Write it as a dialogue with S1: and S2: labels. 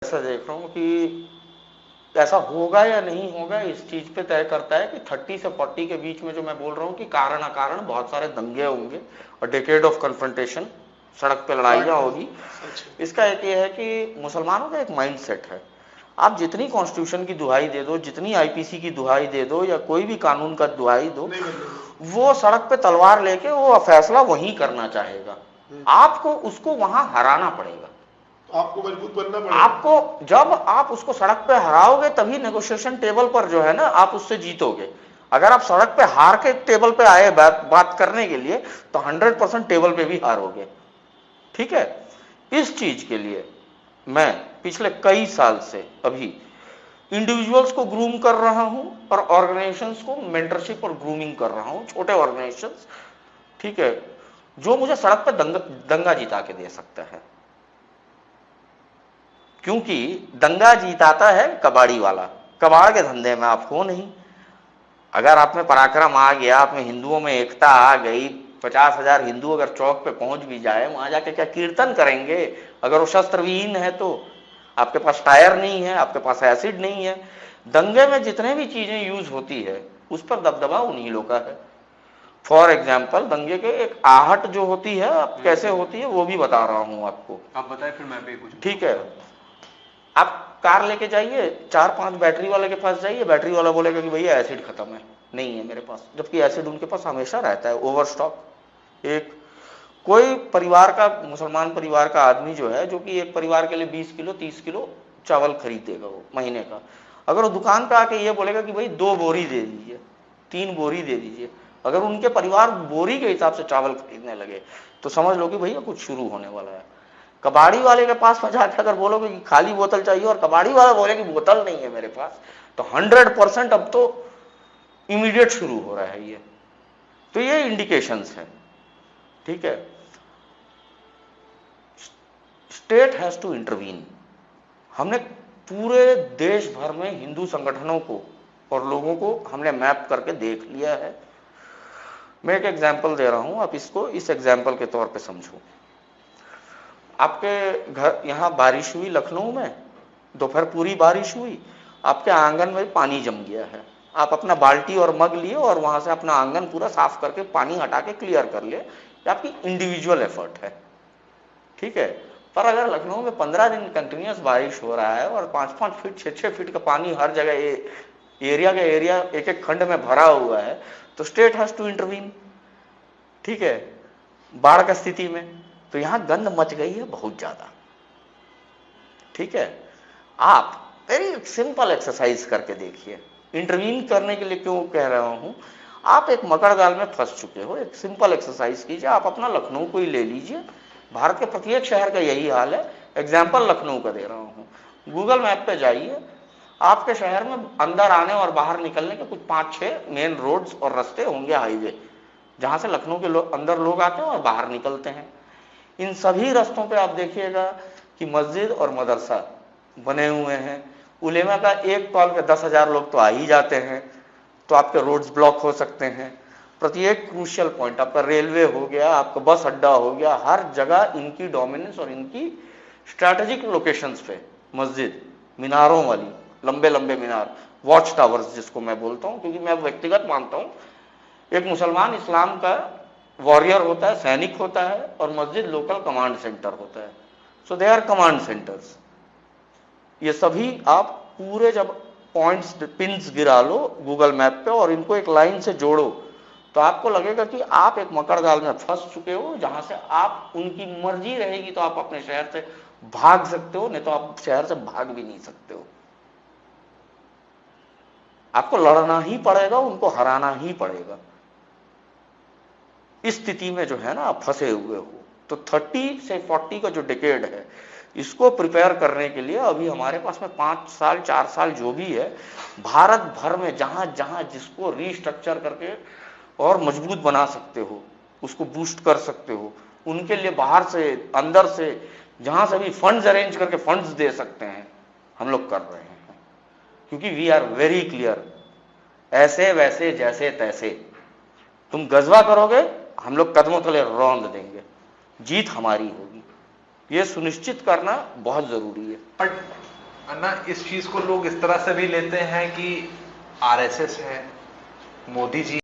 S1: ऐसा देख रहा हूँ कि ऐसा होगा या नहीं होगा, इस चीज पे तय करता है कि 30 से 40 के बीच में जो मैं बोल रहा हूँ कि कारण अकारण बहुत सारे दंगे होंगे और डेकेड ऑफ कन्फ्रंटेशन, सड़क पे लड़ाइयाँ होगी। इसका एक ये है कि मुसलमानों का एक माइंड सेट है, आप जितनी कॉन्स्टिट्यूशन की दुहाई दे दो, जितनी आईपीसी की दुहाई दे दो या कोई भी कानून का दुहाई दो, वो सड़क पे तलवार लेके वो फैसला वहीं करना चाहेगा। आपको उसको वहां हराना पड़ेगा,
S2: आपको मजबूत बनना पड़ेगा।
S1: आपको जब आप उसको सड़क पे हराओगे तभी नेगोशिएशन टेबल पर जो है ना आप उससे जीतोगे। अगर आप सड़क पे हार के टेबल पे आए बात करने के लिए तो 100% टेबल पे भी हारोगे। ठीक है, इस चीज के लिए मैं पिछले कई साल से अभी इंडिविजुअल्स को ग्रूम कर रहा हूं और ऑर्गेनाइजेशंस को मेंटरशिप और ग्रूमिंग कर रहा हूं, छोटे ऑर्गेनाइजेशंस, ठीक है, जो मुझे सड़क पे दंगा जिता के दे सकता है। क्योंकि दंगा जीताता है कबाड़ी वाला, कबाड़ के धंधे में आप हो नहीं। अगर आप में पराक्रम आ गया, आप में हिंदुओं में एकता आ गई, 50,000 हिंदू अगर चौक पे पहुंच भी जाए, वहां जाके क्या कीर्तन करेंगे अगर वो शस्त्रविहीन है तो? आपके पास टायर नहीं है, आपके पास एसिड नहीं है। दंगे में जितने भी चीजें यूज होती है उस पर दबदबा उन्हीं लोगों का है। फॉर एग्जाम्पल दंगे के एक आहट जो होती है अब कैसे होती है वो भी बता रहा हूं आपको।
S3: आप बताएं फिर मैं भी कुछ।
S1: ठीक है, आप कार लेके जाइए, 4-5 बैटरी वाले के पास जाइए, बैटरी वाला बोलेगा कि भैया एसिड खत्म है, नहीं है मेरे पास, जबकि एसिड उनके पास हमेशा रहता है, ओवर स्टॉक। एक कोई परिवार का, मुसलमान परिवार का आदमी जो है, जो कि एक परिवार के लिए 20 किलो 30 किलो चावल खरीदेगा वो महीने का, अगर वो दुकान पे आके ये बोलेगा कि भाई 2 बोरी दे दीजिए, 3 बोरी दे दीजिए, अगर उनके परिवार बोरी के हिसाब से चावल खरीदने लगे तो समझ लो कि भैया कुछ शुरू होने वाला है। कबाड़ी वाले के पास में जाकर अगर बोलोगे कि खाली बोतल चाहिए और कबाड़ी वाला बोले कि बोतल नहीं है मेरे पास, तो 100% अब तो इमीडिएट शुरू हो रहा है ये। तो ये इंडिकेशंस है। ठीक है, स्टेट हैज टू इंटरवीन। हमने पूरे देश भर में हिंदू संगठनों को और लोगों को हमने मैप करके देख लिया है। मैं एक एग्जांपल दे रहा हूं, आप इसको इस एग्जांपल के तौर पे समझो। आपके घर यहां बारिश हुई लखनऊ में, दोपहर पूरी बारिश हुई, आपके आंगन में पानी जम गया है, आप अपना बाल्टी और मग लिए और वहां से अपना आंगन पूरा साफ करके पानी हटा के क्लियर कर लिए, ये आपकी इंडिविजुअल एफर्ट है। ठीक है, पर अगर लखनऊ में 15 दिन कंटिन्यूस बारिश हो रहा है और 5-5 फीट 6-6 फीट का पानी हर जगह एरिया के एरिया एक एक खंड में भरा हुआ है, तो स्टेट हैज टू इंटरवीन। ठीक है, बाढ़ का स्थिति में तो यहां गंद मच गई है बहुत ज्यादा। ठीक है, आप वेरी सिंपल एक्सरसाइज करके देखिए। इंटरवीन करने के लिए क्यों कह रहा हूं, आप एक मकर जाल में फंस चुके हो, एक सिंपल एक्सरसाइज कीजिए। आप अपना लखनऊ को ही ले लीजिए, भारत के प्रत्येक शहर का यही हाल है, एग्जाम्पल लखनऊ का दे रहा हूं। गूगल मैप पे जाइए, आपके शहर में अंदर आने और बाहर निकलने के कुछ 5-6 मेन रोड्स और रास्ते होंगे, हाईवे, जहां से लखनऊ के अंदर लोग आते हैं और बाहर निकलते हैं। इन सभी रास्तों पे आप देखिएगा कि मस्जिद और मदरसा बने हुए हैं। उलेमा का एक कॉल पे 10,000 लोग तो आ ही जाते हैं, तो आपके रोड्स ब्लॉक हो सकते हैं। प्रत्येक क्रूशियल पॉइंट, आपका रेलवे हो गया, आपका बस अड्डा हो गया, हर जगह इनकी डोमिनेंस और इनकी स्ट्रैटेजिक लोकेशंस पे मस्जिद, मीनारों वाली लंबे लंबे मीनार, वॉच टावर्स जिसको मैं बोलता हूं, क्योंकि मैं व्यक्तिगत मानता हूं एक मुसलमान इस्लाम का वॉरियर होता है, सैनिक होता है, और मस्जिद लोकल कमांड सेंटर होता है। सो दे आर कमांड सेंटर्स। ये सभी आप पूरे जब पॉइंट्स पिंस गिरा लो गूगल मैप पे और इनको एक लाइन से जोड़ो, तो आपको लगेगा कि आप एक मकर जाल में फंस चुके हो, जहां से आप, उनकी मर्जी रहेगी तो आप अपने शहर से भाग सकते हो, नहीं तो आप शहर से भाग भी नहीं सकते हो। आपको लड़ना ही पड़ेगा, उनको हराना ही पड़ेगा। इस स्थिति में जो है ना आप फंसे हुए हो। तो 30 से 40 का जो डिकेड है, इसको प्रिपेयर करने के लिए अभी हमारे पास में 5 साल 4 साल जो भी है, भारत भर में जहां जहां जिसको रीस्ट्रक्चर करके और मजबूत बना सकते हो, उसको बूस्ट कर सकते हो, उनके लिए बाहर से अंदर से जहां से भी फंड्स अरेंज करके फंड्स दे सकते हैं, हम लोग कर रहे हैं। क्योंकि वी आर वेरी क्लियर, ऐसे वैसे जैसे तैसे तुम गजवा करोगे, हम लोग कदमों तले रौंद देंगे, जीत हमारी होगी। ये सुनिश्चित करना बहुत जरूरी है।
S2: ना इस चीज को लोग इस तरह से भी लेते हैं कि आरएसएस है, मोदी जी